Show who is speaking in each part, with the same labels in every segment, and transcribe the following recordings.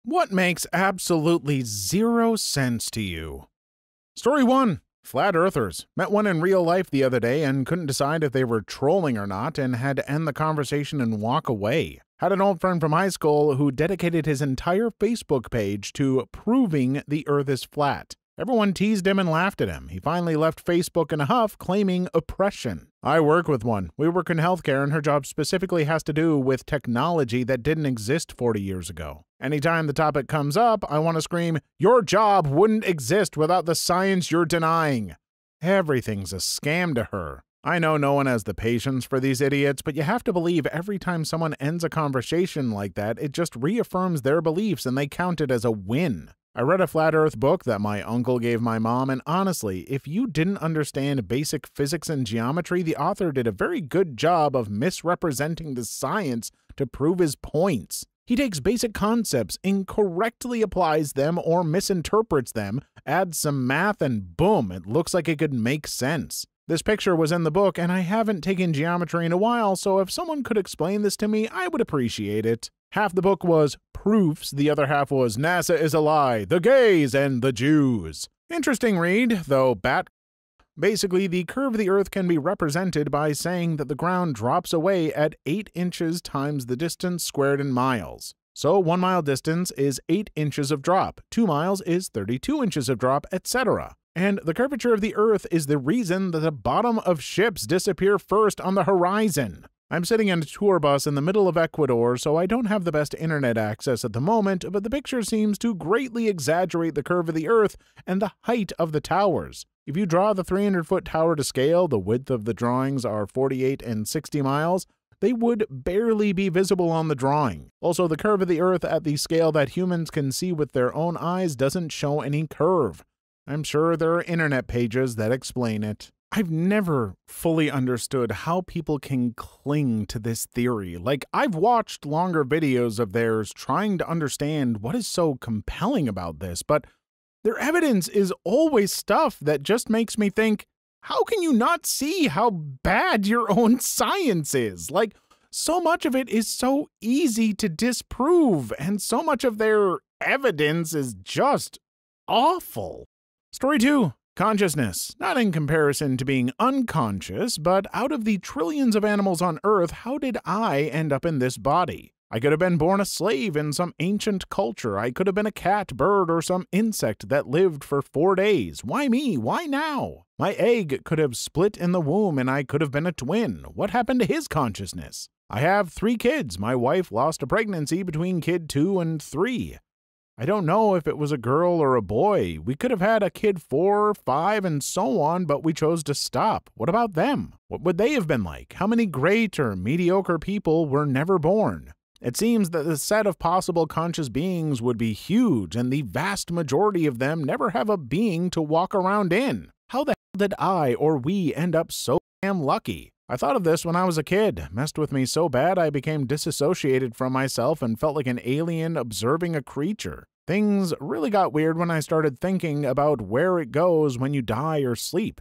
Speaker 1: What makes absolutely zero sense to you? Story 1. Flat Earthers. Met one in real life the other day and couldn't decide if they were trolling or not and had to end the conversation and walk away. Had an old friend from high school who dedicated his entire Facebook page to proving the Earth is flat. Everyone teased him and laughed at him. He finally left Facebook in a huff, claiming oppression. I work with one. We work in healthcare, and her job specifically has to do with technology that didn't exist 40 years ago. Anytime the topic comes up, I want to scream, "Your job wouldn't exist without the science you're denying." Everything's a scam to her. I know no one has the patience for these idiots, but you have to believe every time someone ends a conversation like that, it just reaffirms their beliefs and they count it as a win. I read a flat earth book that my uncle gave my mom, and honestly, if you didn't understand basic physics and geometry, the author did a very good job of misrepresenting the science to prove his points. He takes basic concepts, incorrectly applies them or misinterprets them, adds some math, and boom, it looks like it could make sense. This picture was in the book, and I haven't taken geometry in a while, so if someone could explain this to me, I would appreciate it. Half the book was proofs, the other half was NASA is a lie, the gays, and the Jews. Interesting read, though Basically, the curve of the Earth can be represented by saying that the ground drops away at 8 inches times the distance squared in miles. So 1 mile distance is 8 inches of drop, 2 miles is 32 inches of drop, etc. And the curvature of the Earth is the reason that the bottom of ships disappear first on the horizon. I'm sitting in a tour bus in the middle of Ecuador, so I don't have the best internet access at the moment, but the picture seems to greatly exaggerate the curve of the Earth and the height of the towers. If you draw the 300-foot tower to scale, the width of the drawings are 48 and 60 miles, they would barely be visible on the drawing. Also, the curve of the Earth at the scale that humans can see with their own eyes doesn't show any curve. I'm sure there are internet pages that explain it. I've never fully understood how people can cling to this theory. Like, I've watched longer videos of theirs trying to understand what is so compelling about this, but their evidence is always stuff that just makes me think, how can you not see how bad your own science is? Like, so much of it is so easy to disprove, and so much of their evidence is just awful. Story 2. Consciousness. Not in comparison to being unconscious, but out of the trillions of animals on Earth, how did I end up in this body? I could have been born a slave in some ancient culture. I could have been a cat, bird, or some insect that lived for 4 days. Why me? Why now? My egg could have split in the womb and I could have been a twin. What happened to his consciousness? I have 3 kids. My wife lost a pregnancy between kid 2 and 3. I don't know if it was a girl or a boy. We could have had a kid 4, 5, and so on, but we chose to stop. What about them? What would they have been like? How many great or mediocre people were never born? It seems that the set of possible conscious beings would be huge, and the vast majority of them never have a being to walk around in. How the hell did I or we end up so damn lucky? I thought of this when I was a kid. Messed with me so bad I became disassociated from myself and felt like an alien observing a creature. Things really got weird when I started thinking about where it goes when you die or sleep.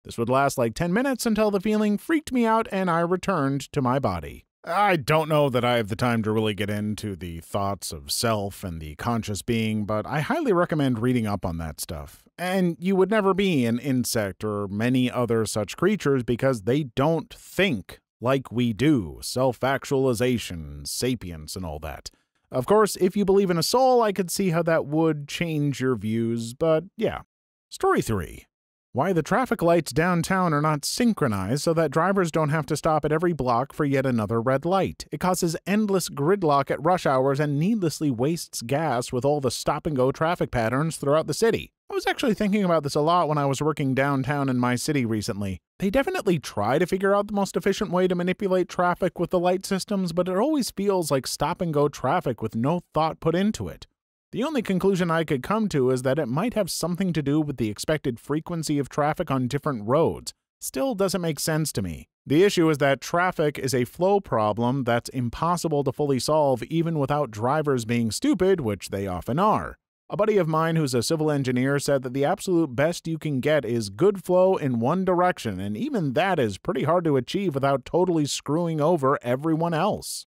Speaker 1: This would last like 10 minutes until the feeling freaked me out and I returned to my body. I don't know that I have the time to really get into the thoughts of self and the conscious being, but I highly recommend reading up on that stuff. And you would never be an insect or many other such creatures because they don't think like we do. Self-actualization, sapience, and all that. Of course, if you believe in a soul, I could see how that would change your views, but yeah. Story 3. Why the traffic lights downtown are not synchronized so that drivers don't have to stop at every block for yet another red light. It causes endless gridlock at rush hours and needlessly wastes gas with all the stop-and-go traffic patterns throughout the city. I was actually thinking about this a lot when I was working downtown in my city recently. They definitely try to figure out the most efficient way to manipulate traffic with the light systems, but it always feels like stop-and-go traffic with no thought put into it. The only conclusion I could come to is that it might have something to do with the expected frequency of traffic on different roads. Still doesn't make sense to me. The issue is that traffic is a flow problem that's impossible to fully solve even without drivers being stupid, which they often are. A buddy of mine who's a civil engineer said that the absolute best you can get is good flow in one direction, and even that is pretty hard to achieve without totally screwing over everyone else.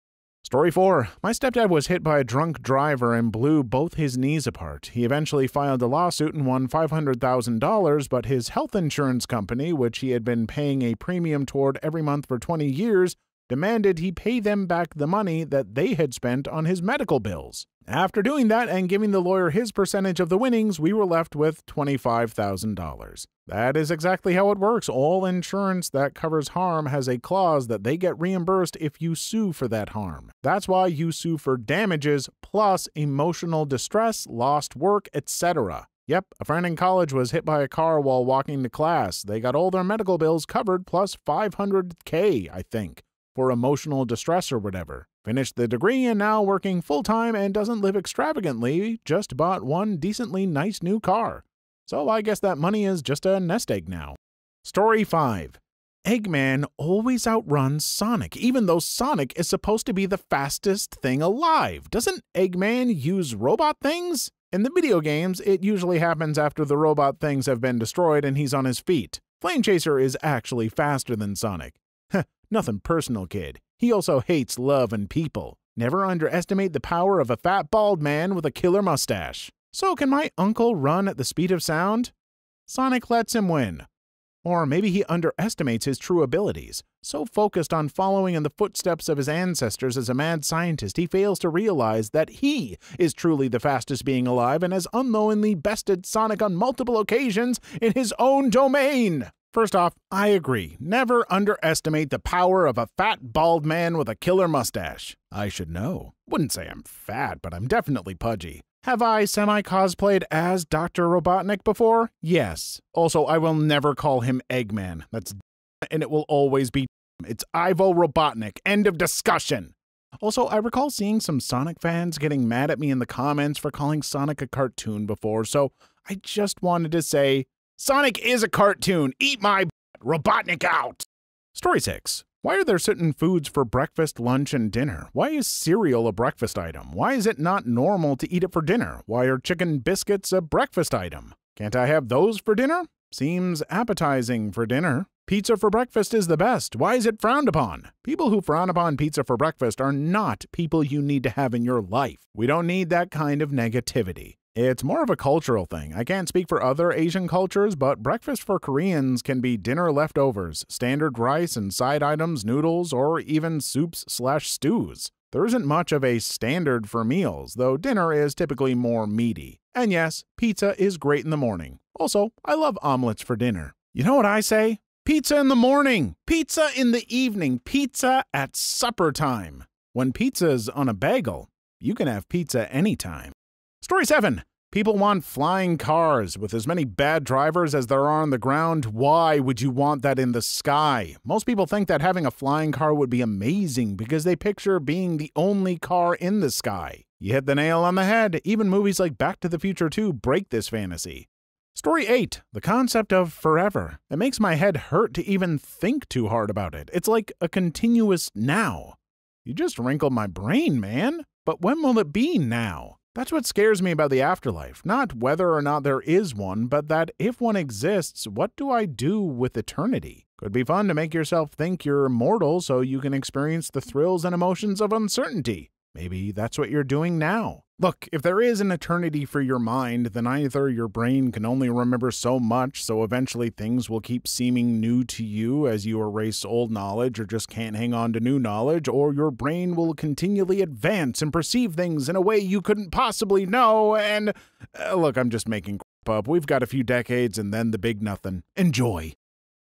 Speaker 1: Story 4. My stepdad was hit by a drunk driver and blew both his knees apart. He eventually filed a lawsuit and won $500,000, but his health insurance company, which he had been paying a premium toward every month for 20 years, demanded he pay them back the money that they had spent on his medical bills. After doing that and giving the lawyer his percentage of the winnings, we were left with $25,000. That is exactly how it works. All insurance that covers harm has a clause that they get reimbursed if you sue for that harm. That's why you sue for damages plus emotional distress, lost work, etc. Yep, a friend in college was hit by a car while walking to class. They got all their medical bills covered plus $500K, I think, for emotional distress or whatever. Finished the degree and now working full-time and doesn't live extravagantly, just bought one decently nice new car. So I guess that money is just a nest egg now. Story 5. Eggman always outruns Sonic, even though Sonic is supposed to be the fastest thing alive. Doesn't Eggman use robot things? In the video games, it usually happens after the robot things have been destroyed and he's on his feet. Flame Chaser is actually faster than Sonic. Heh, nothing personal, kid. He also hates love and people. Never underestimate the power of a fat bald man with a killer mustache. So can my uncle run at the speed of sound? Sonic lets him win. Or maybe he underestimates his true abilities. So focused on following in the footsteps of his ancestors as a mad scientist, he fails to realize that he is truly the fastest being alive and has unknowingly bested Sonic on multiple occasions in his own domain. First off, I agree. Never underestimate the power of a fat, bald man with a killer mustache. I should know. Wouldn't say I'm fat, but I'm definitely pudgy. Have I semi-cosplayed as Dr. Robotnik before? Yes. Also, I will never call him Eggman. That's and it will always be It's Ivo Robotnik. End of discussion. Also, I recall seeing some Sonic fans getting mad at me in the comments for calling Sonic a cartoon before, so I just wanted to say, Sonic is a cartoon. Eat my Robotnik out. Story 6. Why are there certain foods for breakfast, lunch, and dinner? Why is cereal a breakfast item? Why is it not normal to eat it for dinner? Why are chicken biscuits a breakfast item? Can't I have those for dinner? Seems appetizing for dinner. Pizza for breakfast is the best. Why is it frowned upon? People who frown upon pizza for breakfast are not people you need to have in your life. We don't need that kind of negativity. It's more of a cultural thing. I can't speak for other Asian cultures, but breakfast for Koreans can be dinner leftovers, standard rice and side items, noodles, or even soups/stews. There isn't much of a standard for meals, though dinner is typically more meaty. And yes, pizza is great in the morning. Also, I love omelets for dinner. You know what I say? Pizza in the morning, pizza in the evening, pizza at supper time. When pizza's on a bagel, you can have pizza anytime. Story 7. People want flying cars. With as many bad drivers as there are on the ground, why would you want that in the sky? Most people think that having a flying car would be amazing because they picture being the only car in the sky. You hit the nail on the head. Even movies like Back to the Future 2 break this fantasy. Story 8. The concept of forever. It makes my head hurt to even think too hard about it. It's like a continuous now. You just wrinkled my brain, man. But when will it be now? That's what scares me about the afterlife. Not whether or not there is one, but that if one exists, what do I do with eternity? Could be fun to make yourself think you're immortal so you can experience the thrills and emotions of uncertainty. Maybe that's what you're doing now. Look, if there is an eternity for your mind, then either your brain can only remember so much, so eventually things will keep seeming new to you as you erase old knowledge or just can't hang on to new knowledge, or your brain will continually advance and perceive things in a way you couldn't possibly know, and... look, I'm just making crap up. We've got a few decades and then the big nothing. Enjoy.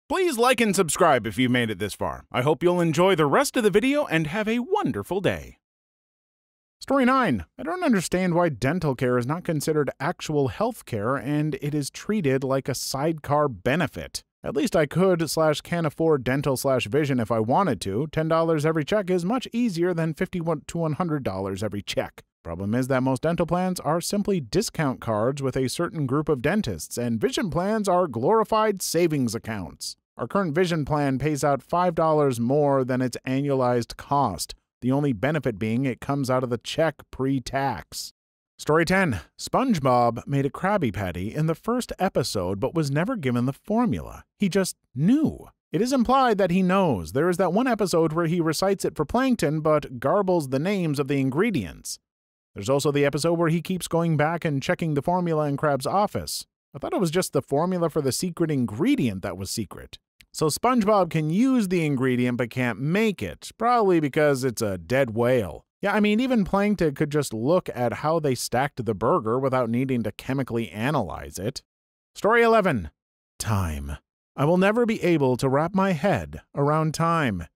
Speaker 1: Please like and subscribe if you've made it this far. I hope you'll enjoy the rest of the video and have a wonderful day. Story 9. I don't understand why dental care is not considered actual health care and it is treated like a sidecar benefit. At least I could/can afford dental/vision if I wanted to. $10 every check is much easier than $50 to $100 every check. Problem is that most dental plans are simply discount cards with a certain group of dentists, and vision plans are glorified savings accounts. Our current vision plan pays out $5 more than its annualized cost. The only benefit being it comes out of the check pre-tax. Story 10. SpongeBob made a Krabby Patty in the first episode but was never given the formula. He just knew. It is implied that he knows. There is that one episode where he recites it for plankton but garbles the names of the ingredients. There's also the episode where he keeps going back and checking the formula in Krabs' office. I thought it was just the formula for the secret ingredient that was secret. So SpongeBob can use the ingredient but can't make it, probably because it's a dead whale. Yeah, I mean, even Plankton could just look at how they stacked the burger without needing to chemically analyze it. Story 11. Time. I will never be able to wrap my head around time.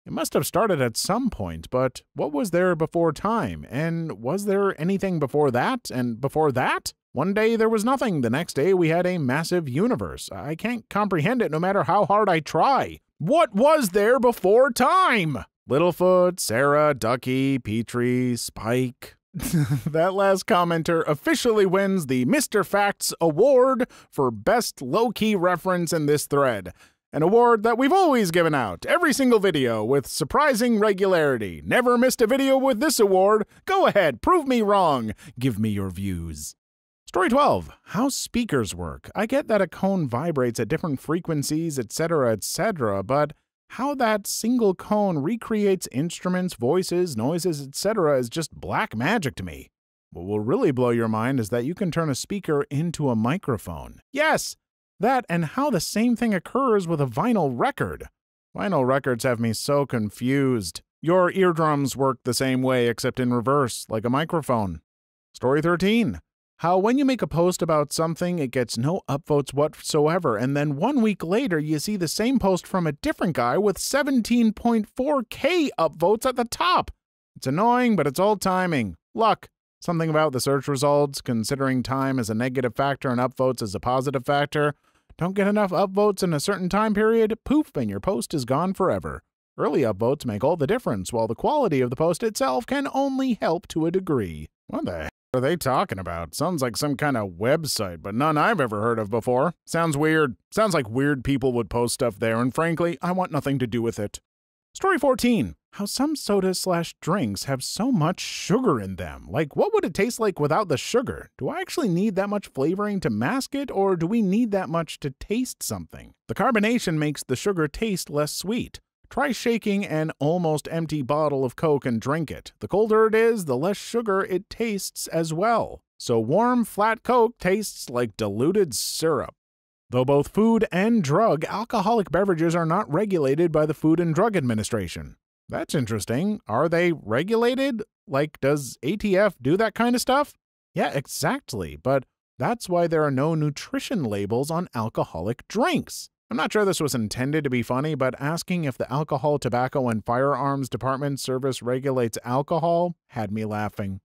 Speaker 1: It must have started at some point, but what was there before time? And was there anything before that? And before that? One day there was nothing. The next day we had a massive universe. I can't comprehend it no matter how hard I try. What was there before time? Littlefoot, Sarah, Ducky, Petrie, Spike. That last commenter officially wins the Mr. Facts Award for Best Low-Key Reference in this thread. An award that we've always given out, every single video, with surprising regularity. Never missed a video with this award. Go ahead, prove me wrong. Give me your views. Story 12. How speakers work. I get that a cone vibrates at different frequencies, etc., but how that single cone recreates instruments, voices, noises, etc. is just black magic to me. What will really blow your mind is that you can turn a speaker into a microphone. Yes! That and how the same thing occurs with a vinyl record. Vinyl records have me so confused. Your eardrums work the same way except in reverse, like a microphone. Story 13. How when you make a post about something, it gets no upvotes whatsoever, and then 1 week later you see the same post from a different guy with 17.4K upvotes at the top. It's annoying, but it's all timing. Luck. Something about the search results, considering time as a negative factor and upvotes as a positive factor. Don't get enough upvotes in a certain time period, poof, and your post is gone forever. Early upvotes make all the difference, while the quality of the post itself can only help to a degree. What the heck are they talking about? Sounds like some kind of website, but none I've ever heard of before. Sounds weird. Sounds like weird people would post stuff there, and frankly, I want nothing to do with it. Story 14. How some sodas/drinks have so much sugar in them. Like, what would it taste like without the sugar? Do I actually need that much flavoring to mask it, or do we need that much to taste something? The carbonation makes the sugar taste less sweet. Try shaking an almost empty bottle of Coke and drink it. The colder it is, the less sugar it tastes as well. So warm, flat Coke tastes like diluted syrup. Though both food and drug, alcoholic beverages are not regulated by the Food and Drug Administration. That's interesting. Are they regulated? Like, does ATF do that kind of stuff? Yeah, exactly. But that's why there are no nutrition labels on alcoholic drinks. I'm not sure this was intended to be funny, but asking if the Alcohol, Tobacco, and Firearms Department Service regulates alcohol had me laughing.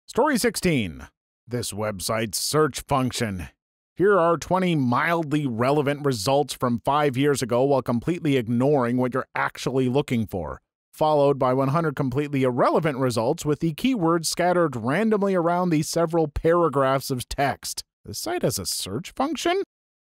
Speaker 1: Story 16. This website's search function. Here are 20 mildly relevant results from 5 years ago while completely ignoring what you're actually looking for, followed by 100 completely irrelevant results with the keywords scattered randomly around the several paragraphs of text. The site has a search function?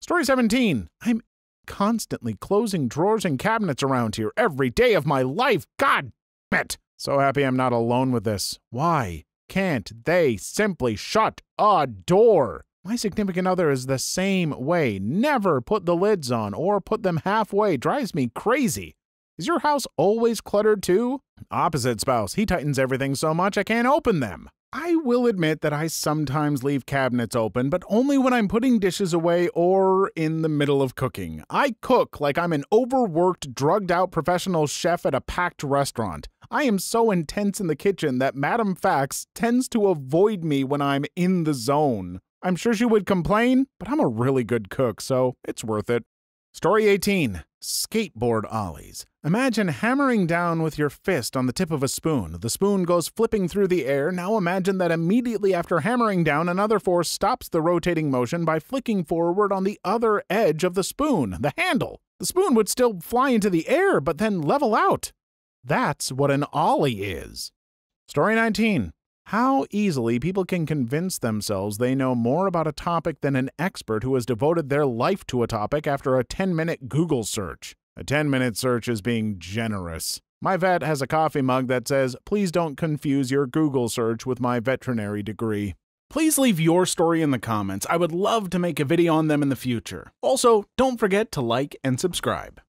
Speaker 1: Story 17. I'm constantly closing drawers and cabinets around here every day of my life. God damn it. So happy I'm not alone with this. Why can't they simply shut a door? My significant other is the same way. Never put the lids on or put them halfway. Drives me crazy. Is your house always cluttered too? Opposite spouse. He tightens everything so much I can't open them. I will admit that I sometimes leave cabinets open, but only when I'm putting dishes away or in the middle of cooking. I cook like I'm an overworked, drugged-out professional chef at a packed restaurant. I am so intense in the kitchen that Madame Fax tends to avoid me when I'm in the zone. I'm sure she would complain, but I'm a really good cook, so it's worth it. Story 18. Skateboard ollies. Imagine hammering down with your fist on the tip of a spoon. The spoon goes flipping through the air. Now imagine that immediately after hammering down, another force stops the rotating motion by flicking forward on the other edge of the spoon, the handle. The spoon would still fly into the air, but then level out. That's what an ollie is. Story 19. How easily people can convince themselves they know more about a topic than an expert who has devoted their life to a topic after a 10-minute Google search. A 10-minute search is being generous. My vet has a coffee mug that says, "Please don't confuse your Google search with my veterinary degree." Please leave your story in the comments. I would love to make a video on them in the future. Also, don't forget to like and subscribe.